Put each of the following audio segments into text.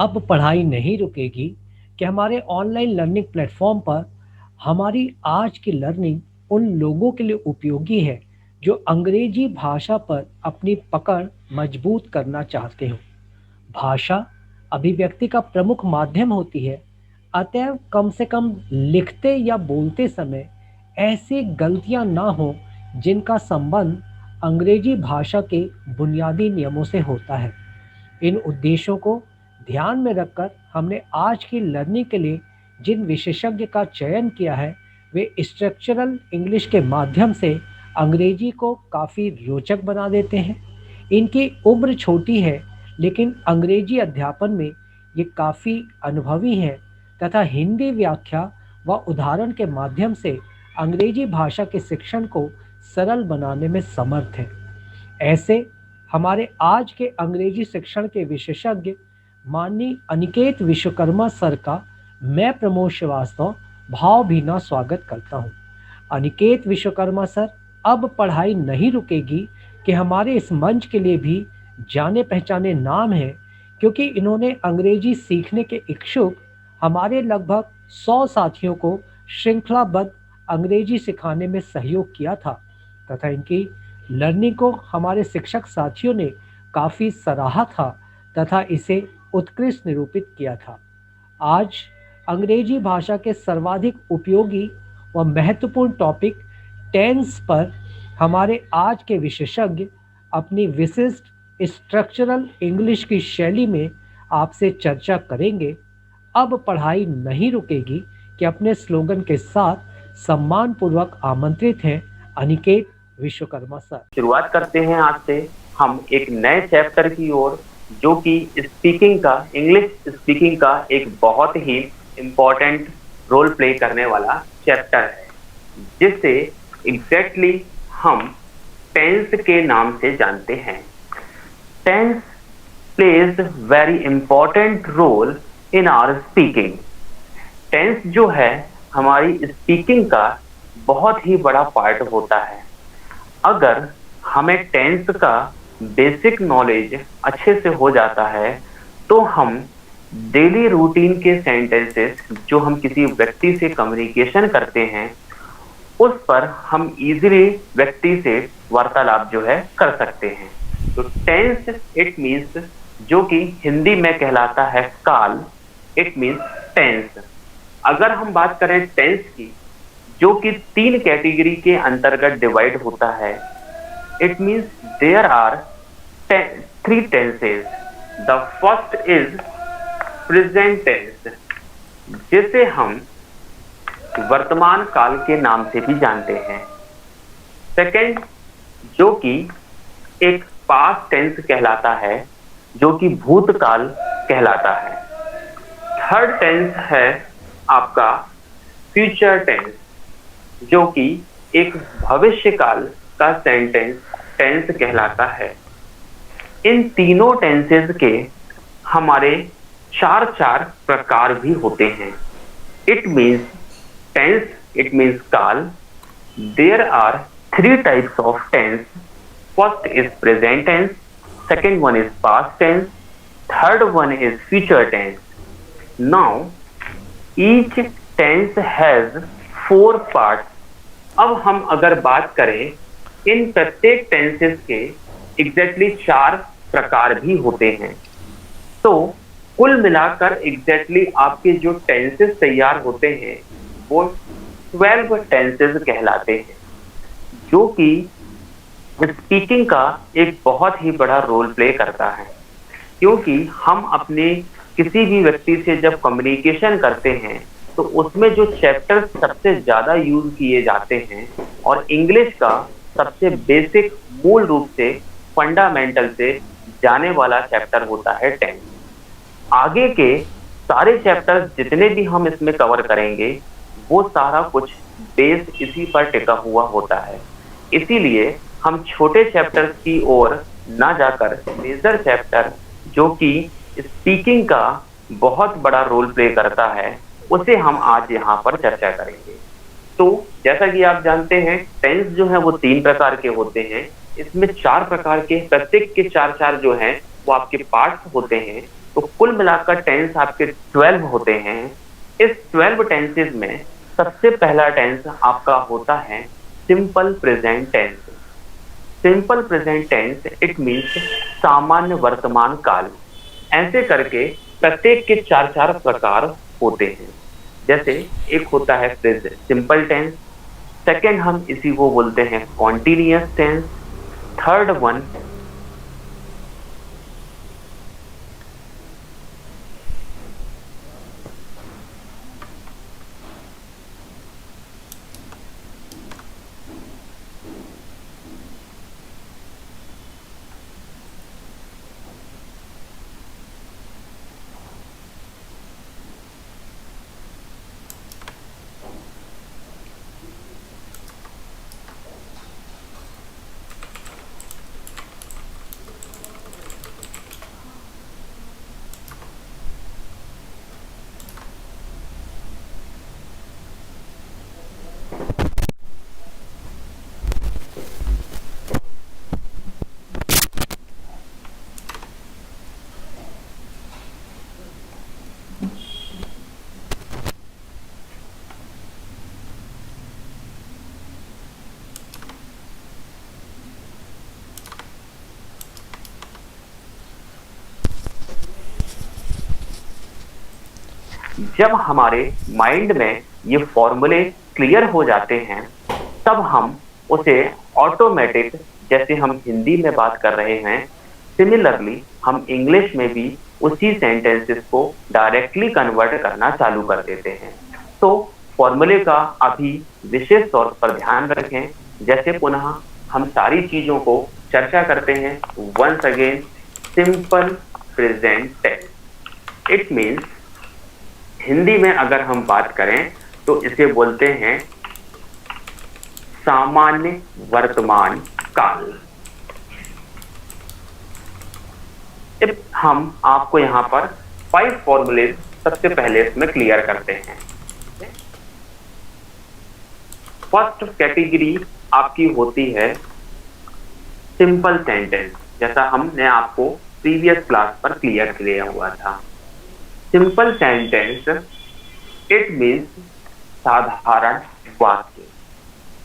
अब पढ़ाई नहीं रुकेगी कि हमारे ऑनलाइन लर्निंग प्लेटफॉर्म पर हमारी आज की लर्निंग उन लोगों के लिए उपयोगी है जो अंग्रेजी भाषा पर अपनी पकड़ मजबूत करना चाहते हो। भाषा अभिव्यक्ति का प्रमुख माध्यम होती है, अतएव कम से कम लिखते या बोलते समय ऐसी गलतियां ना हो जिनका संबंध अंग्रेजी भाषा के बुनियादी नियमों से होता है। इन उद्देश्यों को ध्यान में रखकर हमने आज की लर्निंग के लिए जिन विशेषज्ञ का चयन किया है, वे स्ट्रक्चरल इंग्लिश के माध्यम से अंग्रेजी को काफ़ी रोचक बना देते हैं। इनकी उम्र छोटी है, लेकिन अंग्रेजी अध्यापन में ये काफ़ी अनुभवी हैं तथा हिंदी व्याख्या व उदाहरण के माध्यम से अंग्रेजी भाषा के शिक्षण को सरल बनाने में समर्थ हैं। ऐसे हमारे आज के अंग्रेजी शिक्षण के विशेषज्ञ माननीय अनिकेत विश्वकर्मा सर का मैं प्रमोद श्रीवास्तव भावभीना स्वागत करता हूं। अनिकेत विश्वकर्मा सर, अब पढ़ाई नहीं रुकेगी कि हमारे इस मंच के लिए भी जाने पहचाने नाम हैं, क्योंकि इन्होंने अंग्रेजी सीखने के इच्छुक हमारे लगभग 100 साथियों को श्रृंखलाबद्ध अंग्रेजी सिखाने में सहयोग किया था तथा इनकी लर्निंग को हमारे शिक्षक साथियों ने काफ़ी सराहा था तथा इसे उत्कृष्ट निरूपित किया था। आज अंग्रेजी भाषा के सर्वाधिक उपयोगी व महत्वपूर्ण टॉपिक टेंस पर हमारे आज के विशेषज्ञ अपनी विशिष्ट स्ट्रक्चरल इंग्लिश की शैली में आपसे चर्चा करेंगे। अब पढ़ाई नहीं रुकेगी कि अपने स्लोगन के साथ सम्मानपूर्वक आमंत्रित हैं अनिकेत विश्वकर्मा सर। शुरुआत करते हैं आज से हम एक नए चैप्टर की ओर, जो कि इंग्लिश स्पीकिंग का एक बहुत ही इम्पोर्टेंट रोल प्ले करने वाला चैप्टर है, जिसे एग्जैक्टली हम टेंस के नाम से जानते हैं। Tense plays very important role in our speaking. Tense जो है हमारी स्पीकिंग का बहुत ही बड़ा पार्ट होता है। अगर हमें टेंस का बेसिक नॉलेज अच्छे से हो जाता है तो हम डेली रूटीन के सेंटेंसेस जो हम किसी व्यक्ति से कम्युनिकेशन करते हैं उस पर हम इजीली व्यक्ति से वार्तालाप जो है कर सकते हैं। तो टेंस इट मीन्स, जो कि हिंदी में कहलाता है काल, इट मीन्स टेंस। अगर हम बात करें टेंस की, जो कि 3 कैटेगरी के अंतर्गत डिवाइड होता है, it means there are 3 tenses. The first is present tense, जिसे हम वर्तमान काल के नाम से भी जानते हैं। सेकंड, जो कि एक पास्ट टेंस कहलाता है, जो कि भूतकाल कहलाता है। थर्ड टेंस है आपका फ्यूचर टेंस, जो कि एक भविष्य काल का टेंस कहलाता है। इन तीनों टेंसेस के हमारे 4 प्रकार भी होते हैं। It means tense, it means काल। There are 3 types of tense. First is present tense, second one is past tense, third one is future tense. Now each tense has 4 parts. अब हम अगर बात करें, इन प्रत्येक टेंसेस के एग्जैक्टली 4 प्रकार भी होते हैं। तो कुल मिलाकर एग्जैक्टली आपके जो टेंसेस तैयार होते हैं वो 12 टेंसेस कहलाते हैं, जो कि स्पीकिंग का एक बहुत ही बड़ा रोल प्ले करता है। क्योंकि हम अपने किसी भी व्यक्ति से जब कम्युनिकेशन करते हैं तो उसमें जो चैप्टर सबसे ज़्यादा यूज किए जाते हैं और इंग्लिश का सबसे बेसिक मूल रूप से फंडामेंटल से जाने वाला चैप्टर होता है टेंस। आगे के सारे चैप्टर्स जितने भी हम इसमें कवर करेंगे वो सारा कुछ बेस इसी पर टिका हुआ होता है। इसीलिए हम छोटे चैप्टर्स की ओर ना जाकर मेजर चैप्टर, जो कि स्पीकिंग का बहुत बड़ा रोल प्ले करता है, उसे हम आज यहाँ पर चर्चा करेंगे। तो जैसा कि आप जानते हैं, टेंस जो है वो 3 प्रकार के होते हैं। इसमें 4 प्रकार के, प्रत्येक के 4 जो हैं वो आपके पार्ट्स होते हैं। तो कुल मिलाकर टेंस आपके 12 होते हैं। इस 12 टेंसेज में सबसे पहला टेंस आपका होता है simple present tense. Simple present tense it means सामान्य वर्तमान काल। ऐसे करके प्रत्येक के चार चार प्रकार होते हैं। जैसे एक होता है सिंपल टेंस, सेकेंड हम इसी को बोलते हैं कॉन्टिन्यूअस टेंस, थर्ड वन जब हमारे माइंड में ये फॉर्मूले क्लियर हो जाते हैं तब हम उसे ऑटोमेटिक, जैसे हम हिंदी में बात कर रहे हैं, सिमिलरली हम इंग्लिश में भी उसी सेंटेंसेस को डायरेक्टली कन्वर्ट करना चालू कर देते हैं। तो फॉर्मूले का अभी विशेष तौर पर ध्यान रखें। जैसे पुनः हम सारी चीजों को चर्चा करते हैं। Once again, simple present tense it means, Hindi में अगर हम बात करें तो इसे बोलते हैं सामान्य वर्तमान काल। अब हम आपको यहां पर 5 फॉर्मूले सबसे पहले इसमें क्लियर करते हैं। फर्स्ट कैटेगरी आपकी होती है सिंपल सेंटेंस, जैसा हमने आपको प्रीवियस क्लास पर क्लियर किया हुआ था। सिंपल सेंटेंस इट मीन्स साधारण वाक्य।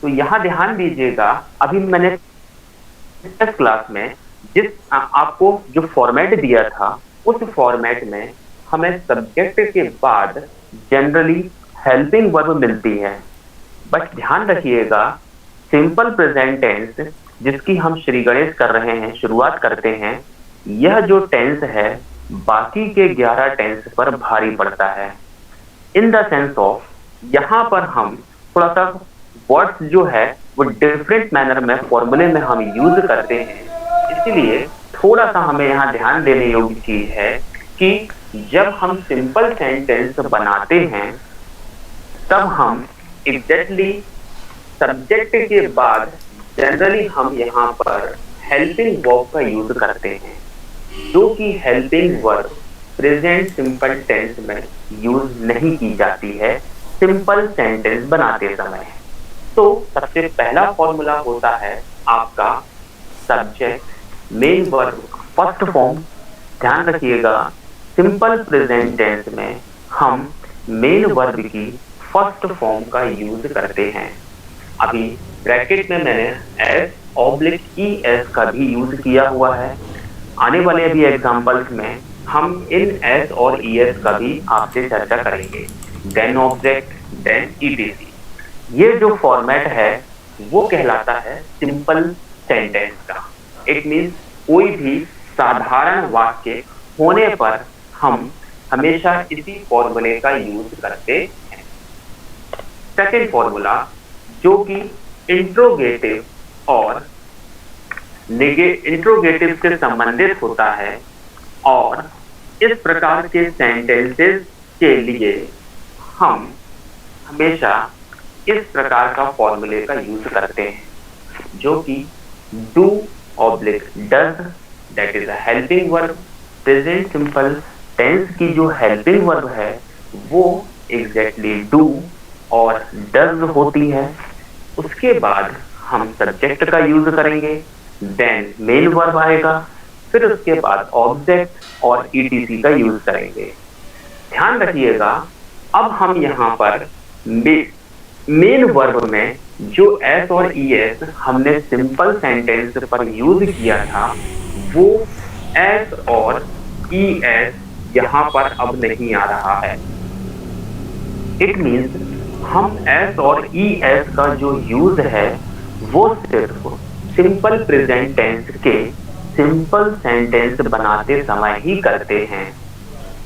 तो यहां ध्यान दीजिएगा, अभी मैंने इस क्लास में जिस आपको जो फॉर्मेट दिया था उस फॉर्मेट में हमें सब्जेक्ट के बाद जनरली हेल्पिंग वर्ब मिलती है। बट ध्यान रखिएगा, सिंपल प्रेजेंट टेंस जिसकी हम श्री गणेश कर रहे हैं, शुरुआत करते हैं, यह जो टेंस है बाकी के 11 टेंस पर भारी पड़ता है। इन द सेंस ऑफ, यहाँ पर हम थोड़ा सा वर्ड्स जो है वो डिफरेंट मैनर में फॉर्मूले में हम यूज करते हैं। इसलिए थोड़ा सा हमें यहाँ ध्यान देने योग्य चीज है कि जब हम सिंपल सेंटेंस बनाते हैं तब हम एग्जैक्टली सब्जेक्ट के बाद जनरली हम यहाँ पर हेल्पिंग वर्ब का यूज करते हैं, जो कि helping verb present simple tense में यूज नहीं की जाती है सिंपल सेंटेंस बनाते समय। तो सबसे पहला फॉर्मूला होता है आपका subject main verb first form. ध्यान रखिएगा, सिंपल प्रेजेंट टेंस में हम मेन वर्ब की फर्स्ट फॉर्म का यूज करते हैं। अभी ब्रैकेट में मैंने S/ES का भी यूज किया हुआ है। आने वाले अभी एग्जांपल्स में हम इन S और ES का भी आपसे चर्चा करेंगे। Then object, then ETC। ये जो फॉर्मेट है वो कहलाता है सिंपल सेंटेंस का। इट मीन्स कोई भी साधारण वाक्य होने पर हम हमेशा इसी फॉर्मूले का यूज करते हैं। सेकेंड फॉर्मूला जो कि इंट्रोगेटिव और इंट्रोगेटिव से संबंधित होता है, और इस प्रकार के सेंटेंसेस के लिए हम हमेशा इस प्रकार का फॉर्मूले का यूज करते हैं, जो कि do oblique does, that is a helping verb. Present simple tense की जो हेल्पिंग वर्ब है वो एग्जैक्टली डू और डज होती है। उसके बाद हम सब्जेक्ट का यूज करेंगे, देन मेन वर्ब आएगा, फिर उसके बाद ऑब्जेक्ट और ईटीसी का यूज करेंगे। ध्यान रखिएगा, अब हम यहाँ पर मेन वर्ब में जो एस और ई एस हमने सिंपल सेंटेंस पर यूज किया था, वो एस और ई एस यहाँ पर अब नहीं आ रहा है। इट मीन्स हम एस और ई एस का जो यूज है वो सिर्फ सिंपल प्रेजेंट टेंस के सिंपल सेंटेंस बनाते समय ही करते हैं।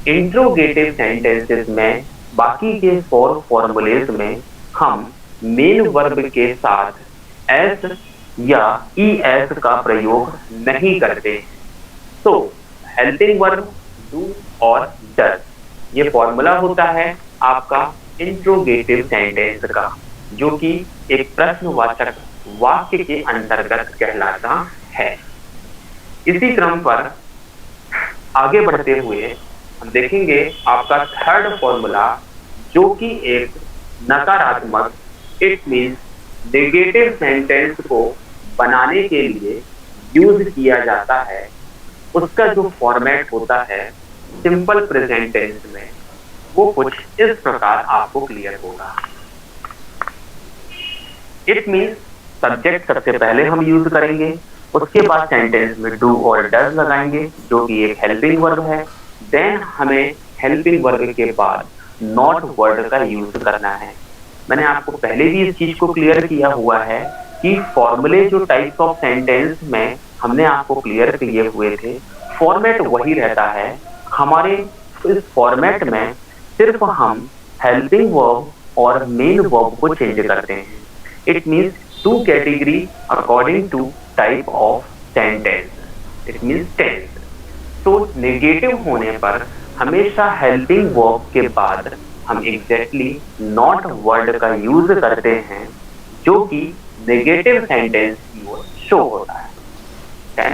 इंट्रोगेटिव सेंटेंसेस में बाकी के 4 फॉर्मूलेज में हम मेन वर्ब के साथ एस या ई एस का प्रयोग नहीं करते। तो हेल्पिंग वर्ब डू और डज, ये फॉर्मूला होता है आपका इंट्रोगेटिव सेंटेंस का, जो कि एक प्रश्नवाचक वाक्य के अंतर्गत कहलाता है। इसी क्रम पर आगे बढ़ते हुए हम देखेंगे आपका थर्ड फॉर्मूला, जो कि एक नकारात्मक, इट मीन्स नेगेटिव सेंटेंस को बनाने के लिए यूज किया जाता है। उसका जो फॉर्मेट होता है सिंपल प्रेजेंट टेंस में, वो कुछ इस प्रकार आपको क्लियर होगा। इट मीन्स सब्जेक्ट सबसे पहले हम यूज करेंगे, उसके बाद सेंटेंस में डू और डज लगाएंगे, जो कि एक हेल्पिंग वर्ब है। देन हमें हेल्पिंग वर्ब के बाद नॉट वर्ड का यूज करना है। मैंने आपको पहले भी इस चीज को क्लियर किया हुआ है कि फॉर्मूले जो टाइप्स ऑफ सेंटेंस में हमने आपको क्लियर किए हुए थे, फॉर्मेट वही रहता है। हमारे इस फॉर्मेट में सिर्फ हम हेल्पिंग वर्ब और मेन वर्ब को चेंज करते हैं। It means 2 category according to type of sentence, it means tense. तो नेगेटिव होने पर हमेशा हेल्पिंग वर्ब के बाद हम एग्जैक्टली नॉट वर्ड का यूज करते हैं, जो कि नेगेटिव सेंटेंस की ओर शो होता है।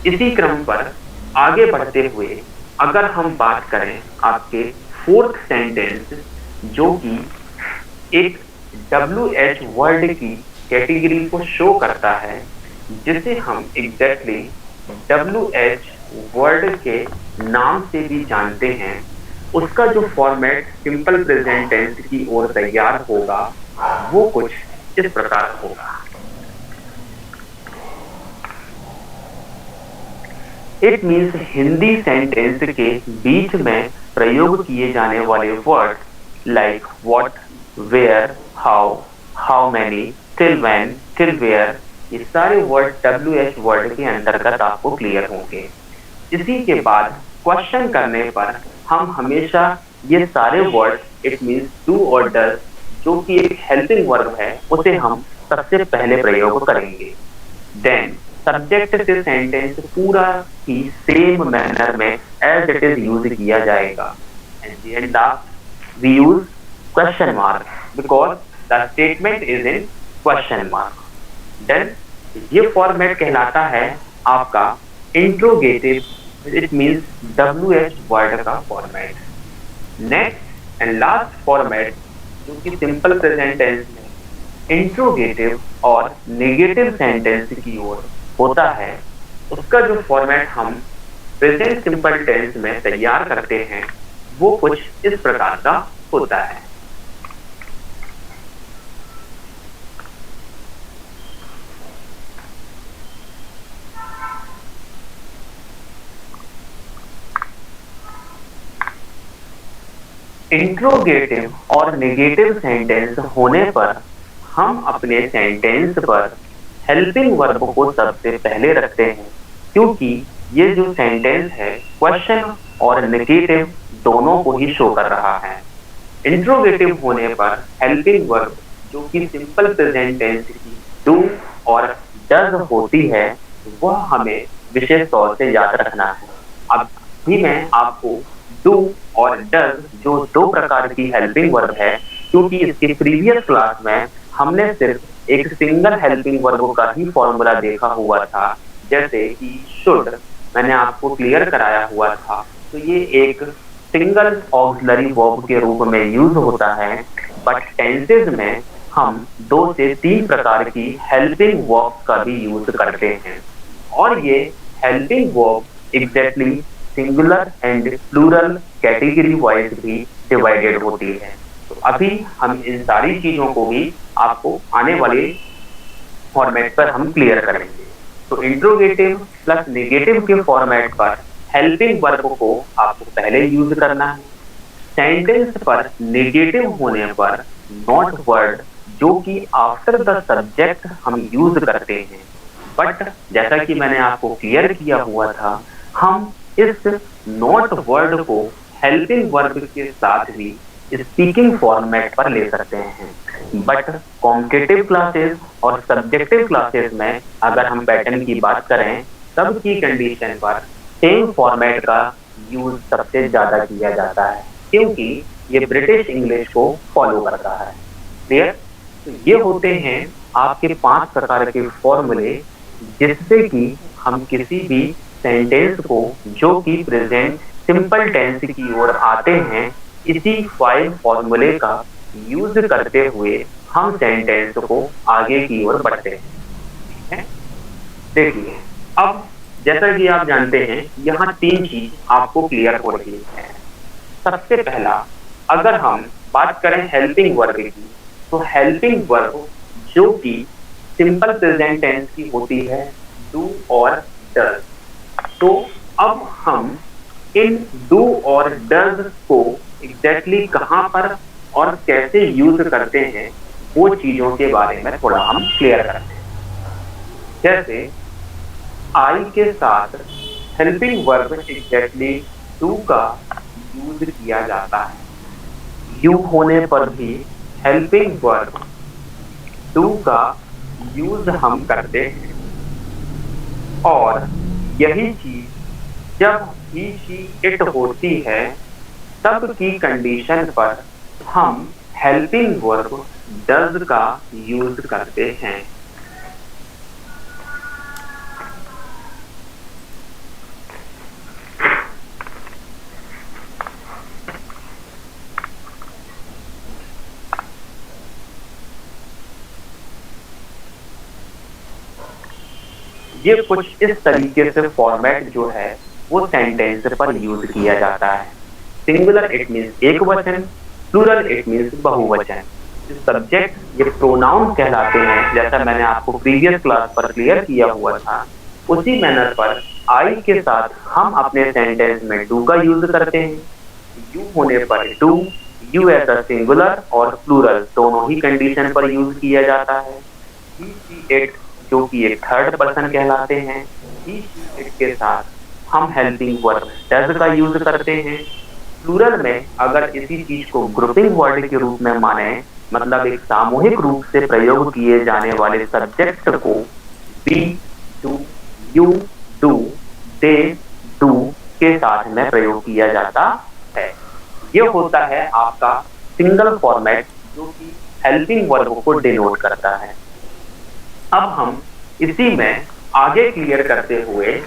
इसी क्रम पर आगे बढ़ते हुए अगर हम बात करें आपके फोर्थ सेंटेंस, जो कि एक WH वर्ड की कैटेगरी को शो करता है, जिसे हम एग्जैक्टली WH वर्ड के नाम से भी जानते हैं, उसका जो फॉर्मेट सिंपल प्रेजेंट टेंस की ओर तैयार होगा, वो कुछ इस प्रकार होगा। इट मीन्स हिंदी सेंटेंस के बीच में प्रयोग किए जाने वाले word like what, where, how many, till when, till where, ये सारे वर्ड WH वर्ड के अंतर्गत आपको क्लियर होंगे। इसी के बाद क्वेश्चन करने पर हम हमेशा ये सारे वर्ड इट मीन्स डू और डज, जो कि एक हेल्पिंग वर्ब है, उसे हम सबसे पहले प्रयोग करेंगे। देन सब्जेक्ट से सेंटेंस पूरा ही सेम मैनर में एज इट इज यूज किया जाएगा। And last we use question mark because the statement is in question mark. Then ये फॉर्मेट कहलाता है आपका interrogative, it means WH word का format. Next and last format, जो कि सिंपल प्रेजेंट टेंस में इंट्रोगेटिव और नेगेटिव सेंटेंस की ओर होता है, उसका जो फॉर्मेट हम प्रेजेंट सिंपल टेंस में तैयार करते हैं, वो कुछ इस प्रकार का होता है। इंट्रोगेटिव और नेगेटिव सेंटेंस होने पर हम अपने सेंटेंस पर हेल्पिंग वर्ब को सबसे पहले रखते हैं, क्योंकि ये जो सेंटेंस है क्वेश्चन और नेगेटिव दोनों को ही शो कर रहा है। इंट्रोगेटिव होने पर हेल्पिंग वर्ब, जो कि सिंपल प्रेजेंट टेंस की डू और डज होती है, वह हमें विशेष तौर से याद रखना है। अब भी मैं आपको डू और डज, जो 2 प्रकार की हेल्पिंग वर्ब है, क्योंकि इसके प्रीवियस क्लास में हमने सिर्फ एक सिंगल हेल्पिंग वर्ब का ही फॉर्मूला देखा हुआ था, जैसे कि शुड मैंने आपको क्लियर कराया हुआ था। तो ये एक सिंगल ऑक्सिलरी वर्ब के रूप में यूज होता है, बट टेंसेज में हम 2 से 3 प्रकार की हेल्पिंग वर्ब का भी यूज करते हैं। और ये helping verb exactly singular and plural category wise भी डिवाइडेड होती है। तो अभी हम इन सारी चीजों को भी आपको आने वाले फॉर्मेट पर हम क्लियर करेंगे। तो इंट्रोगेटिव प्लस नेगेटिव के फॉर्मेट पर हेल्पिंग वर्ब को आपको पहले यूज करना है। सेंटेंस पर नेगेटिव होने पर नॉट वर्ड जो कि आफ्टर द सब्जेक्ट हम यूज करते हैं, बट जैसा कि मैंने आपको क्लियर किया हुआ था, हम इस नॉट वर्ड को हेल्पिंग वर्ब के साथ भी स्पीकिंग फॉर्मेट पर ले सकते हैं। बट कॉम्पिटिटिव क्लासेस और सब्जेक्टिव क्लासेस में अगर हम पैटर्न की बात करें, तब की कंडीशन पर सेम फॉर्मेट का यूज सबसे ज्यादा किया जाता है, क्योंकि ये ब्रिटिश इंग्लिश को फॉलो करता है। क्लियर? तो ये होते हैं आपके 5 प्रकार के फॉर्मूले, जिससे कि हम किसी भी सेंटेंस को जो कि प्रेजेंट सिंपल टेंस की ओर आते हैं, इसी 5 फॉर्मूले का यूज करते हुए हम सेंटेंस को आगे की ओर बढ़ते हैं। देखिए, अब जैसा कि आप जानते हैं, यहाँ 3 चीज आपको क्लियर हो रही है। सबसे पहला, अगर हम बात करें हेल्पिंग वर्ब की, तो हेल्पिंग वर्ब जो कि सिंपल प्रेजेंट टेंस की होती है, डू और डज। तो अब हम इन डू और डज को एग्जैक्टली कहां पर और कैसे यूज करते हैं, वो चीजों के बारे में थोड़ा हम क्लियर करते हैं। जैसे आई के साथ हेल्पिंग वर्ब एग्जैक्टली डू का यूज किया जाता है। यू होने पर भी हेल्पिंग वर्ब डू का यूज हम करते हैं, और यही चीज जब ही शी इट होती है, तब की कंडीशन पर हम हेल्पिंग वर्ब डज का यूज करते हैं। ये कुछ इस तरीके से फॉर्मेट जो है वो सेंटेंस पर यूज किया जाता है। सिंगुलर इट मीन्स एक वचन, प्लूरल इट मीन्स बहुवचन। सब्जेक्ट ये प्रोनाउन कहलाते हैं, जैसा मैंने आपको प्रीवियस क्लास पर क्लियर किया हुआ था। उसी मैनर पर आई के साथ हम अपने सेंटेंस में डू का यूज करते हैं। यू होने पर do, you as a singular और प्लूरल दोनों ही कंडीशन पर यूज किया जाता है। ही शी इट जो कि एक थर्ड पर्सन कहलाते हैं, ही शी इट के साथ हम हेल्पिंग वर्ब डज का यूज करते हैं। प्लूरल में अगर इसी चीज को ग्रुपिंग वर्ड के रूप में माने, मतलब एक सामूहिक रूप से प्रयोग किए जाने वाले सब्जेक्ट को we do, you do, they do के साथ में प्रयोग किया जाता है। ये होता है आपका सिंगल फॉर्मेट, जो कि हेल्पिंग वर्ब को डिनोट करता है। अब हम इसी में आगे क्लियर करते हुए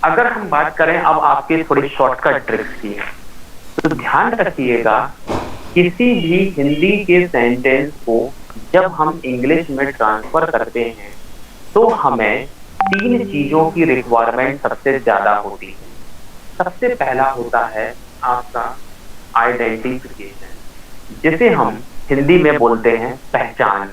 अगर हम बात करें अब आपके थोड़ी शॉर्टकट ट्रिक्स की, तो ध्यान रखिएगा, किसी भी हिंदी के सेंटेंस को जब हम इंग्लिश में ट्रांसफर करते हैं, तो हमें 3 चीजों की रिक्वायरमेंट सबसे ज्यादा होती है। सबसे पहला होता है आपका आइडेंटिफिकेशन, जिसे हम हिंदी में बोलते हैं पहचान।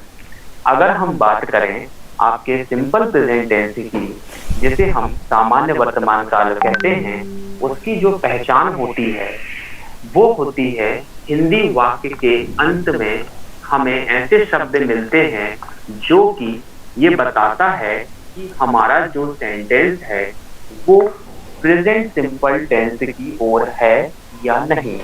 अगर हम बात करें आपके सिंपल प्रेजेंट टेंस की, जिसे हम सामान्य वर्तमान काल कहते हैं, उसकी जो पहचान होती है वो होती है हिंदी वाक्य के अंत में हमें ऐसे शब्द मिलते हैं जो कि ये बताता है कि हमारा जो सेंटेंस है वो प्रेजेंट सिंपल टेंस की ओर है या नहीं।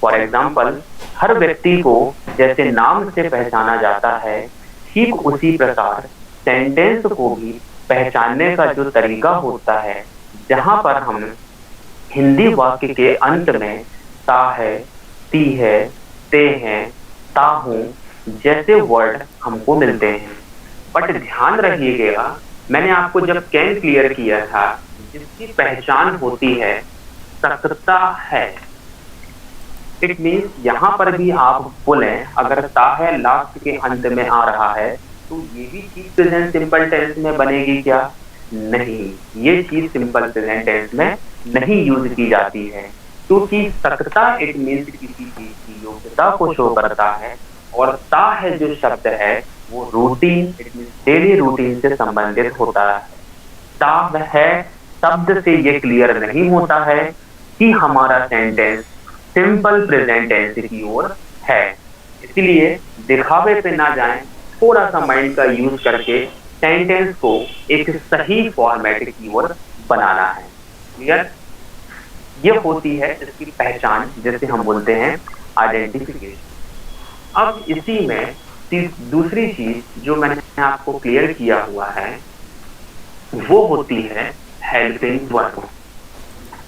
फॉर एग्जाम्पल, हर व्यक्ति को जैसे नाम से पहचाना जाता है, ठीक उसी प्रकार सेंटेंस को भी पहचानने का जो तरीका होता है, जहां पर हम हिंदी वाक्य के अंत में ता है, ती है, ते हैं, ता हूं जैसे वर्ड हमको मिलते हैं। बट ध्यान रखिएगा, मैंने आपको जब कैन क्लियर किया था, जिसकी पहचान होती है सकता है, इट मीन्स यहाँ पर भी आप बोलें, अगर ता है लास्ट के अंत में आ रहा है तो ये भी चीज प्रेजेंट सिंपल टेंस में बनेगी क्या? नहीं, ये चीज सिंपल प्रेजेंट टेंस में नहीं यूज की जाती है, क्योंकि सकता इट मीन्स किसी चीज की योग्यता को शो करता है, और ता है जो शब्द है वो routine, it means daily routine से संबंधित होता है। ता है शब्द से ये क्लियर नहीं होता है कि हमारा सेंटेंस सिंपल प्रेजेंट टेंस की ओर है। इसलिए दिखावे पे ना जाएं, थोड़ा सा माइंड का यूज करके सेंटेंस को एक सही फॉर्मेट की ओर बनाना है। क्लियर? ये होती है इसकी पहचान, जैसे हम बोलते हैं आइडेंटिफिकेशन। अब इसी में दूसरी चीज जो मैंने आपको क्लियर किया हुआ है वो होती है हेल्पिंग वर्ब।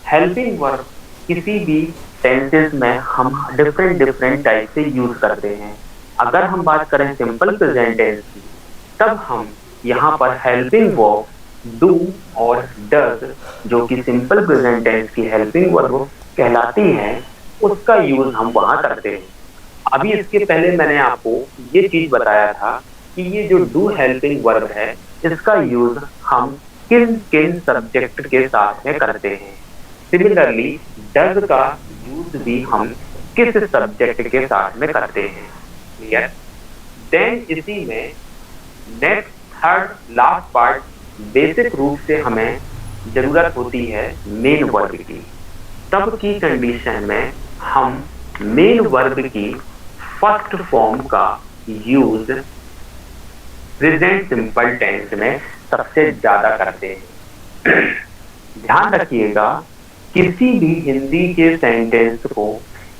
हेल्पिंग वर्ब किसी भी टेंसेस में हम डिफरेंट टाइप से यूज करते हैं। अगर हम बात करें सिंपल प्रेजेंट टेंस की, तब हम यहाँ पर हेल्पिंग वर्ब डू और डज, जो कि सिंपल प्रेजेंट टेंस की हेल्पिंग वर्ब कहलाती है, उसका यूज हम वहां करते हैं। अभी इसके पहले मैंने आपको ये चीज बताया था कि ये जो डू हेल्पिंग वर्ब है, इसका यूज हम किन किन सब्जेक्ट के साथ में करते हैं। सिमिलरली डज का यूज भी हम किस सब्जेक्ट के साथ में करते हैं। क्लियर? देन इसी में next third last part, basic रूप से हमें जरूरत होती है मेन वर्ब की। तब की कंडीशन में हम मेन वर्ब की फर्स्ट फॉर्म का यूज प्रेजेंट सिंपल टेंस में सबसे ज्यादा करते हैं। ध्यान रखिएगा, किसी भी हिंदी के सेंटेंस को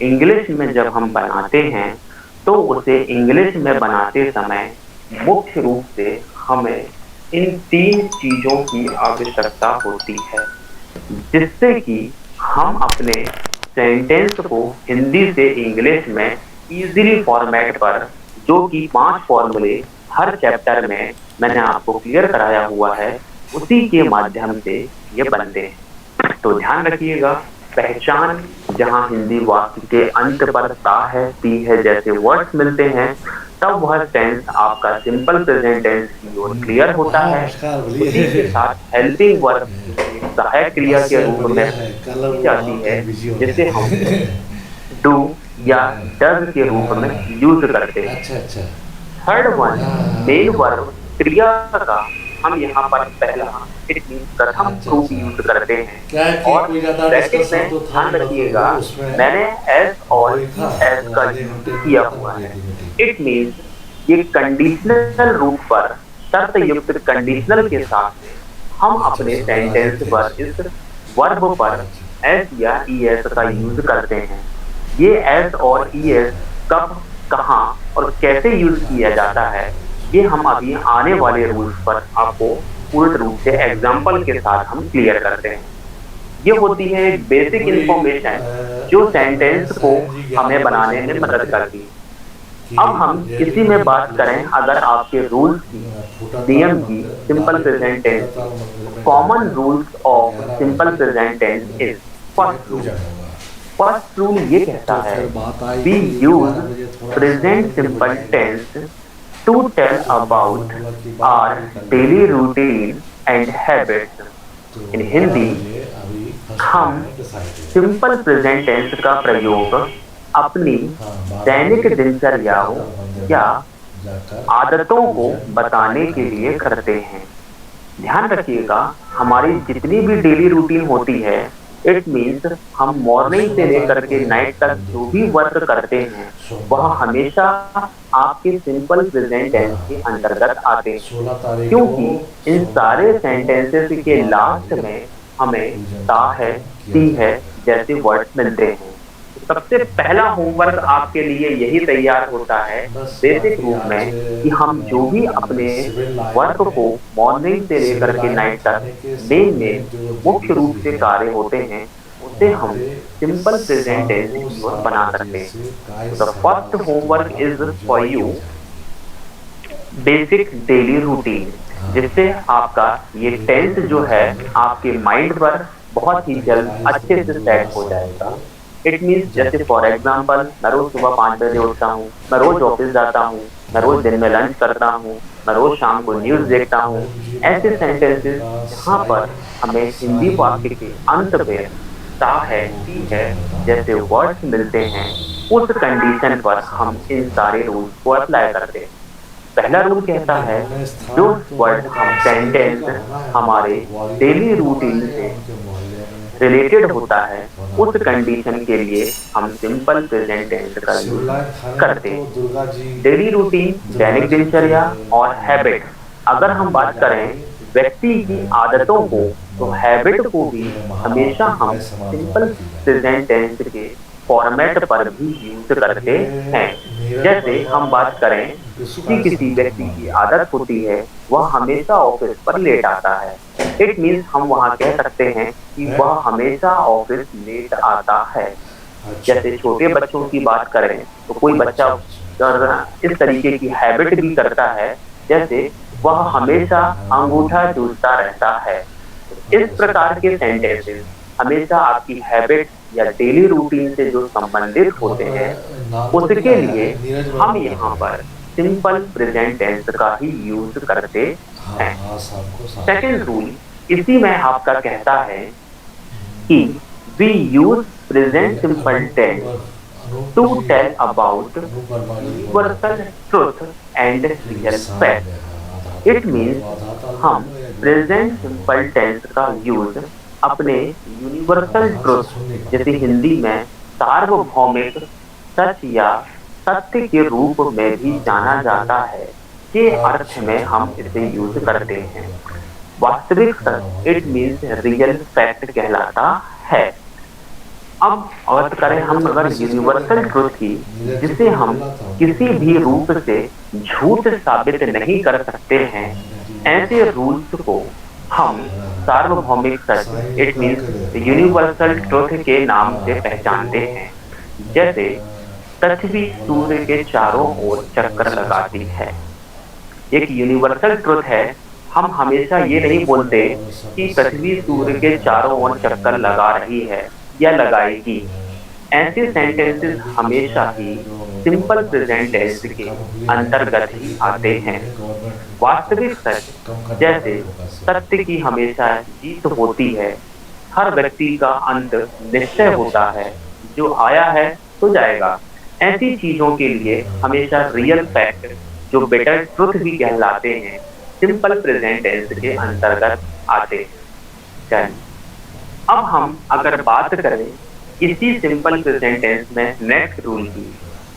इंग्लिश में जब हम बनाते हैं तो उसे इंग्लिश में बनाते समय मुख्य रूप से हमें इन तीन चीजों की आवश्यकता होती है, जिससे कि हम अपने सेंटेंस को हिंदी से इंग्लिश में इजीली फॉर्मेट पर, जो कि 5 फॉर्मूले हर चैप्टर में मैंने आपको क्लियर कराया हुआ है, उसी के माध्यम से ये बनते हैं। तो ध्यान रखिएगा, पहचान जहां हिंदी वाक्य के अंत पर ता है, ती है जैसे वर्ड्स मिलते हैं, तब वह टेंस आपका सिंपल प्रेजेंट टेंस की ओर क्लियर होता है। उसी के साथ हेल्पिंग वर्ब सहायक क्रिया के रूप में की जाती है, जिसे हम डू या डज के रूप में यूज करते हैं। थर्ड वन, मेन वर्ब क्रिया का हम यहाँ पर पहला प्रथम रूप यूज करते हैं, और ब्रैकेट में ध्यान रखिएगा मैंने एस और एस का यूज किया हुआ है। इट मीन्स ये कंडीशनल रूप पर, शर्त युक्त कंडीशनल के साथ हम अपने सेंटेंस पर इस वर्ब पर एस या ई एस का यूज करते हैं। ये एस और ई एस कब, कहाँ और कैसे यूज किया जाता है, ये हम अभी आने वाले रूल्स पर आपको पूर्ण रूप से एग्जाम्पल के साथ हम क्लियर करते हैं। ये होती है एक बेसिक इंफॉर्मेशन जो सेंटेंस को हमें बनाने में मदद करती है। अब हम इसी में बात करें अगर आपके रूल्स की, नियम की simple present tense, common rules of simple present tense is first rule. First rule ये कहता है, we use present simple tense to tell about our daily routine and habits. In Hindi हम सिंपल प्रेजेंट टेंस का प्रयोग अपनी दैनिक दिनचर्याओं या आदतों को बताने के लिए करते हैं। ध्यान रखिएगा, हमारी जितनी भी डेली रूटीन होती है, इट मीन्स हम मॉर्निंग से लेकर के नाइट तक जो भी वर्क करते हैं वह हमेशा आपके सिंपल प्रेजेंट टेंस के अंतर्गत आते हैं, क्योंकि इन सारे सेंटेंसेस के लास्ट में हमें ता है, ती है जैसे वर्ड्स मिलते हैं। सबसे पहला होमवर्क आपके लिए यही तैयार होता है बेसिक रूप में कि हम जो भी अपने वर्क को मॉर्निंग से लेकर के नाइट तक दिन में मुख्य रूप से कार्य होते हैं, उसे हम सिंपल प्रेजेंट टेंस की ओर बना सकते हैं। The first homework is for you basic daily routine, जिससे आपका ये टेंस जो है आपके माइंड पर बहुत ही जल्द अच्छे से सेट हो जाएगा। इट मीन्स जैसे फॉर एग्जाम्पल मैं रोज सुबह 5 बजे उठता हूँ, मैं रोज ऑफिस जाता हूँ, मैं रोज दिन में लंच करता हूँ, मैं रोज शाम को न्यूज देखता हूँ। ऐसे सेंटेंसेस जहाँ पर हमें हिंदी वाक्य के अंत में ता है, टी है जैसे वर्ड्स मिलते हैं, उस कंडीशन पर हम इन सारे रूल्स को अप्लाई करते हैं। पहला रूल कहता है अपने जो स्थान तो वर्ड उनको हम सैलरी सेंटेंस का होना है, हमारे तो ग्वालियर डेली में रूटीन बनवाए या से उनके मोहल्ले में रिलेटेड होता है, उस बनाते हैं। कंडीशन के लिए हम सिंपल प्रेजेंट टेंस का यूज शिवलाइन थाने में करते तो हैं। डेली रूटीन, दुर्गा दैनिक जी के दिनचर्या और हैबिट। अगर हम बात करें व्यक्ति की आदतों को, तो हैबिट को भी हमेशा महाराष्ट्र हम गाय समाज सिंपल बनाती है। प्रेजेंट टेंस के फॉर्मेट पर भी यूज करते ये हैं। नीरज जैसे वर्मा हम बात करें, किसी विश्वकार किसी संकट व्यक्ति की मांगे। आदत होती है वह हमेशा ऑफिस पर लेट आता है। इट मीन्स हम वहाँ कह सकते हैं कि है? वह हमेशा ऑफिस लेट आता है। अच्छा जैसे छोटे बच्चों की बात करें, तो कोई बच्चा अच्छा अच्छा। इस तरीके की हैबिट भी करता है, जैसे वह हमेशा अंगूठा चूसता रहता है। तो इस प्रकार के सेंटेंसेस हमेशा आपकी हैबिट या डेली रूटीन से जो संबंधित होते हैं, नाम तो नहीं उसके आया लिए है, नीरज हम वर्मा यहाँ कहते हैं। पर सिंपल प्रेजेंट टेंस का ही यूज करते हाँ हैं। हाँ, शाम को सेकंड शाम रूल इसी में आपका कहता है कि वी यूज प्रेजेंट ये simple Anoop tense Anoop to जी tell about अनूप वर्मा जी बोल रहे universal थे truth and कि ये real शाम fact। में है, आधा It ताल means आधा ताल बोल हम रहे हैं, जो प्रेजेंट बोल सिंपल टेंस का यूज अपने रहे यूनिवर्सल हैं। हाँ से ट्रुथ, सुन नहीं जैसे पाते। हिंदी में सार्वभौमिक सच या सत्य के रूप में भी हाँ तो जाना वही जाता बोले। है, के अर्थ अच्छा में अच्छा, हम हाँ इसे बाकी यूज कोई करते बोल हैं। जाता है। वास्तविक हाँ सच, वही इट बोले। मीन्स रियल फैक्ट कहलाता है। अब बात करें हाँ वो हम तो अगर मैसेज कर यूनिवर्सल देना, ट्रुथ की, नीरज जी को जिसे ही हम बोलना था, उनको किसी बोल भी देना। रूप से झूठ साबित नहीं कर सकते हैं, ऐसे रूल्स को हम सार्वभौमिक सच, साइन इट करके मीन्स देखना। यूनिवर्सल ट्रुथ के नाम से हाँ ताकि पहचानते वो हैं। जैसे पृथ्वी बोला सूर्य के चारों ओर चक्कर इसको ऐसे लगाती बोलना है, है। एक यूनिवर्सल ट्रुथ है। हम हमेशा ये नहीं बोलते कि पृथ्वी सूर्य के चारों ओर चक्कर लगा रही है या लगाएगी। ऐसे सेंटेंसेस हमेशा ही सिंपल प्रेजेंट टेंस के अंतर्गत ही आते हैं। वास्तविक सच, जैसे सत्य की हमेशा जीत होती है, हर व्यक्ति का अंत निश्चय होता है, जो आया है तो जाएगा। ऐसी चीजों के लिए हमेशा रियल फैक्ट, जो बेटर ट्रुथ भी कहलाते हैं, सिंपल प्रेजेंट टेंस के अंतर्गत आते हैं। चलिए, अब हम अगर बात करें इसी सिंपल प्रेजेंट टेंस में नेक्स्ट रूल की,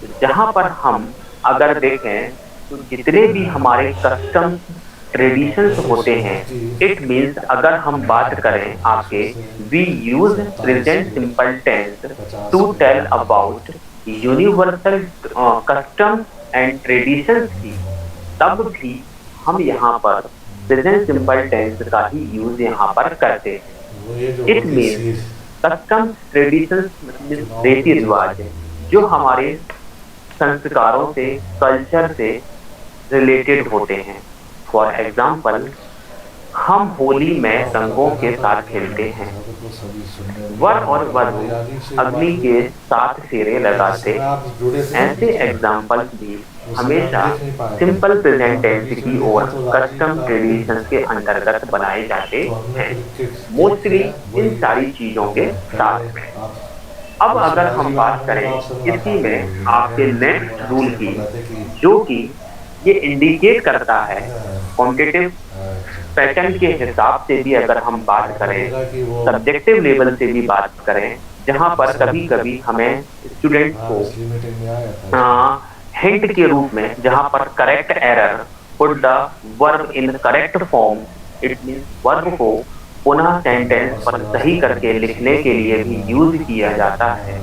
तो जहां पर हम अगर देखें तो जितने भी हमारे कस्टम्स ट्रेडिशंस होते हैं, इट मीन्स अगर हम बात करें आपके, we use present simple tense to tell about universal customs and traditions की, तब भी हम यहाँ पर प्रेजेंट सिंपल टेंस का ही यूज यहाँ पर करते हैं। वो ये जो इट होती मीन्स सीर कस्टम ट्रेडिशंस, चुनाव में रीति भी रिवाज है, चलती जो हमारे संस्कारों से, कल्चर से रिलेटेड होते हैं। फॉर एग्जाम्पल, हम होली में रंगों के साथ खेलते हैं, तो सभी सुनने वर में और वधु मर्यादिक से बात अग्नि हुई। के साथ फेरे जिस लगाते समय हैं। आप जुड़े थे ना ऐसे बीच में, एग्जाम्पल्स भी उस समय हम हमेशा देख नहीं पाए थे। सिंपल प्रेजेंट हाँ, तो टेंस बीच में की लिखा ओर तो राजीव कस्टम का दिन ट्रेडिशंस के था। अंतर्गत बनाए जाते तो हमने हैं, फिर मोस्टली किया इन वही। सारी चीजों के पहले साथ में। आप अब जैसे अगर हम राजीव बात आनंद करें आपसे इसी मुलाकात में हुई, आपके तो नेक्स्ट रूल आपसे की, बोल रहे थे कि जो कि ये इंडिकेट करता है कॉम्पिटिटिव अच्छा, पैटर्न के हिसाब से भी अगर हम बात आपने करें, देखा कि वो सब्जेक्टिव लेवल से भी बात करें, जहां पर कभी कभी हमें स्टूडेंट्स हाँ को इसलिए मीटिंग में आया था इसलिए। हिंट के रूप में, जहां पर correct error, put the verb in correct form, it means verb को पुनः सेंटेंस पर सही करके लिखने के लिए भी यूज किया जाता है।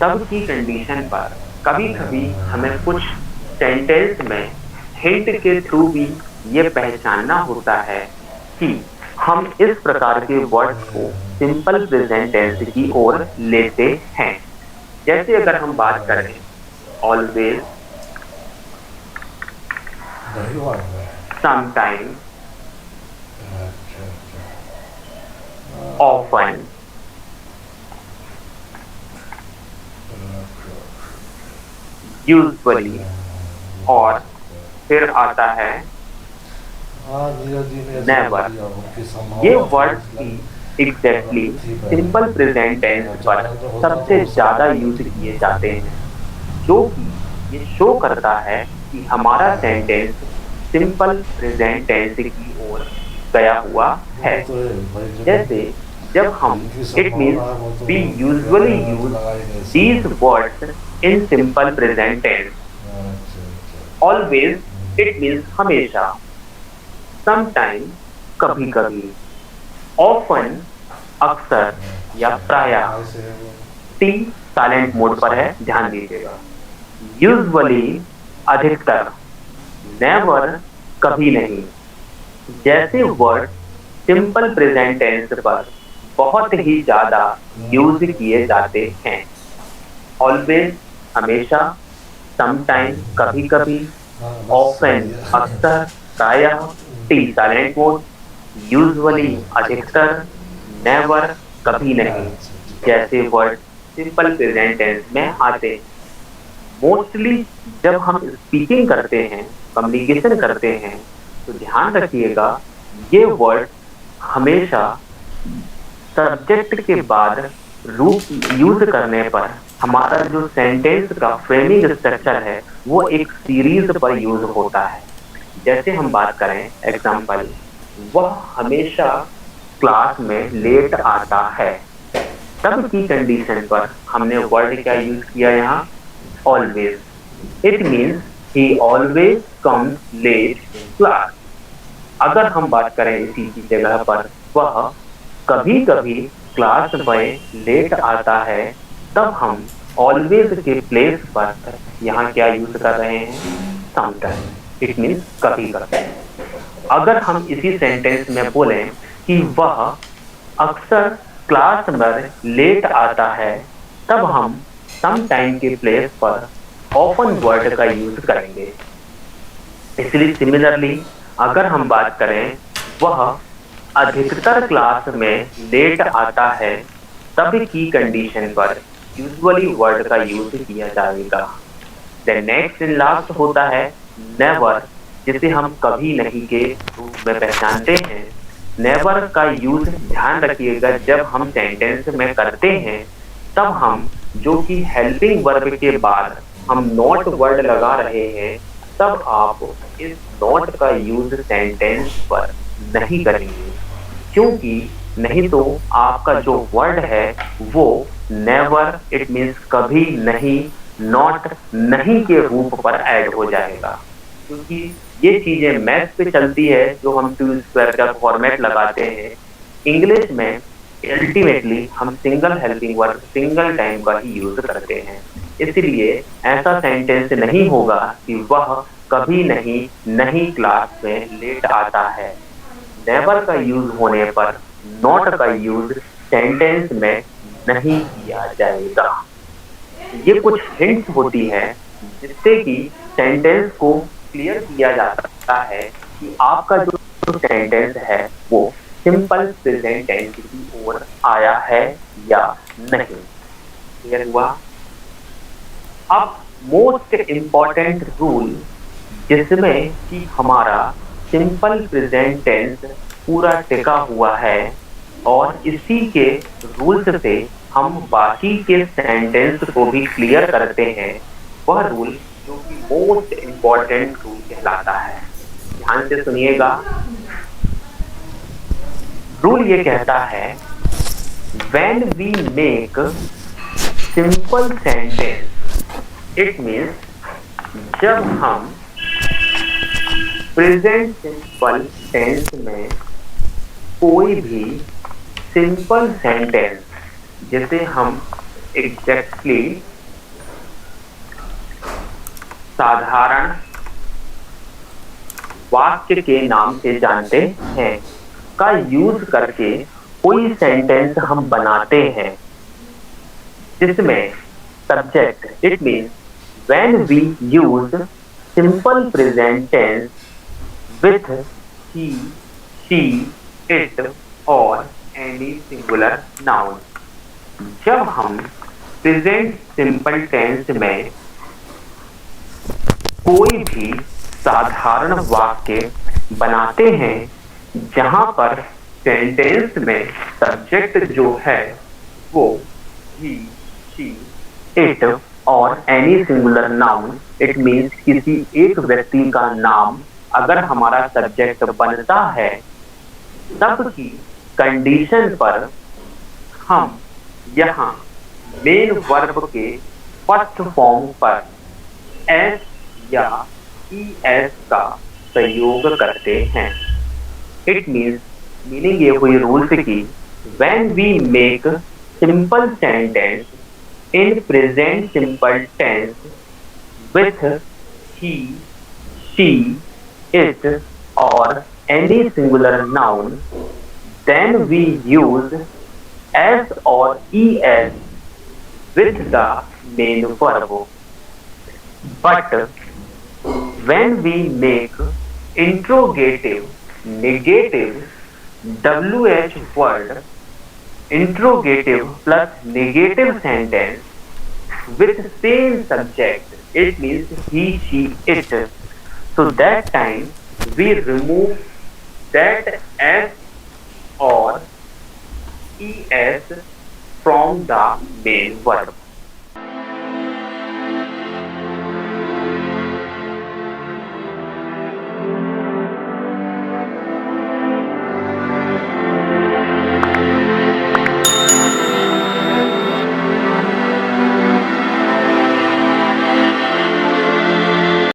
तब की कंडीशन पर कभी कभी हमें कुछ सेंटेंस में हिंट के थ्रू भी ये पहचानना होता है कि हम इस प्रकार के वर्ड्स को सिंपल प्रेजेंट टेंस की ओर लेते हैं। जैसे अगर हम बात करें ऑलवेज, नहीं हुआ है। समटाइम, अच्छा अच्छा। ऑफन, यूजुअली, और फिर आता है हाँ नीरज जी ने ऐसा बोल नेवर। दिया उनकी ये संभावना वर्ड थी की मतलब एग्जैक्टली थी पहले सिंपल प्रेजेंट टेंस अगर पर चैनल में होता तो सबसे वो ज्यादा संभावना यूज थी किए मेरे जाते सामने। हैं, जो कि ये शो करता है कि हमारा सेंटेंस सिंपल प्रेजेंट टेंस की ओर गया हुआ है। वो तो है भाई जैसे जब हम जिनकी इट मीन्स संभावना है वो तो वी पहले यूजुअली मैच यूज लगाएंगे इस दीज समय। Words in simple present tense. अच्छा अच्छा ऑलवेज इट मीन्स हमेशा, समटाइम कभी कभी, ऑफन अक्सर या अच्छा प्रायः। कहाँ से है वो? टी साइलेंट मोड पर है, ध्यान दीजिएगा। यूजुअली अधिकतर, नेवर कभी नहीं। जैसे वर्ड सिंपल प्रेजेंट टेंस पर बहुत ही ज्यादा यूज किए जाते हैं। ऑलवेज हमेशा, समटाइम कभी कभी, हाँ बस ऑफन सही है। अक्सर, प्रायः। टी साइलेंट मोड, यूजुअली अधिकतर, नेवर कभी नहीं। जैसे वर्ड सिंपल प्रेजेंट टेंस में आते हैं। मोस्टली जब हम स्पीकिंग करते हैं, कम्युनिकेशन करते हैं, तो ध्यान रखिएगा ये वर्ड हमेशा सब्जेक्ट के बाद रूप यूज करने पर हमारा जो सेंटेंस का फ्रेमिंग स्ट्रक्चर है वो एक सीरीज पर यूज होता है। जैसे हम बात करें एग्जाम्पल, वह हमेशा क्लास में लेट आता है। तब की कंडीशन पर हमने वर्ड क्या यूज किया यहाँ, always. It means he always comes late in class. अगर हम बात करें इसी की जगह पर वह कभी कभी क्लास में लेट आता है, तब हम ऑलवेज के प्लेस पर यहाँ क्या यूज कर रहे हैं, समटाइम। इट मीन्स कभी कभी। अगर हम इसी सेंटेंस में बोलें कि वह अक्सर क्लास में लेट आता है, तब हम सम टाइम के प्लेस पर ऑफन वर्ड का यूज करेंगे। इसलिए सिमिलरली अगर हम बात करें वह अधिकतर क्लास में लेट आता है, तब की कंडीशन पर यूजुअली वर्ड का यूज किया जाएगा। द नेक्स्ट एंड लास्ट होता है नेवर, जिसे हम कभी नहीं के रूप में पहचानते हैं। नेवर का यूज ध्यान रखिएगा जब हम सेंटेंस में करते हैं, तब हम जो कि हेल्पिंग वर्ब के बाद हम नॉट वर्ड लगा रहे हैं, तब आप इस नॉट का यूज सेंटेंस पर नहीं करेंगे, क्योंकि नहीं तो आपका जो वर्ड है वो नेवर, इट मीन्स कभी नहीं, नॉट नहीं के रूप पर ऐड हो जाएगा। क्योंकि ये चीजें मैथ पे चलती है, जो हम टू स्क्वायर का फॉर्मेट लगाते हैं। इंग्लिश में अल्टीमेटली हम single helping verb single time का ही यूज करते हैं। इसलिए ऐसा सेंटेंस नहीं होगा कि वह कभी नहीं नहीं क्लास में लेट आता है। नेवर का यूज होने पर नॉट का यूज सेंटेंस में नहीं किया जाएगा। ये कुछ हिंट्स होती है जिससे कि सेंटेंस को क्लियर किया जा सकता है कि आपका जो सेंटेंस है वो सिंपल प्रेजेंट टेंस की ओर आया है या नहीं। क्लियर हुआ? अब मोस्ट इम्पॉर्टेंट रूल जिसमें कि हमारा सिंपल प्रेजेंट टेंस पूरा टिका हुआ है, और इसी के रूल्स से हम बाकी के सेंटेंस को भी क्लियर करते हैं, वह रूल जो कि मोस्ट इम्पॉर्टेंट रूल कहलाता है। ध्यान से सुनिएगा। रूल ये कहता है, when we make simple sentence, it means जब हम प्रेजेंट सिंपल टेंस में कोई भी सिंपल सेंटेंस, जिसे हम एग्जैक्टली साधारण वाक्य के नाम से जानते हैं, का यूज करके कोई सेंटेंस हम बनाते हैं जिसमें subject, it means when we use simple present tense with he, she, it और एनी सिंगुलर नाउन। जब हम प्रेजेंट सिंपल टेंस में कोई भी साधारण वाक्य बनाते हैं जहां पर सेंटेंस में सब्जेक्ट जो है वो ही, शी, इट और any singular noun, it means किसी एक व्यक्ति का नाम अगर हमारा सब्जेक्ट बनता है तब की कंडीशन पर हम यहाँ मेन वर्ब के फर्स्ट फॉर्म पर एस या ईएस का प्रयोग करते हैं। इट मीन्स मीनिंग ये हुई रूल्स की when we make simple sentence in present simple tense with he, she, it or any singular noun, then we use s or es with the main verb. But when we make interrogative, negative, wh word, interrogative plus negative sentence with same subject, it means he, she, it. So that time we remove that s or es from the main verb.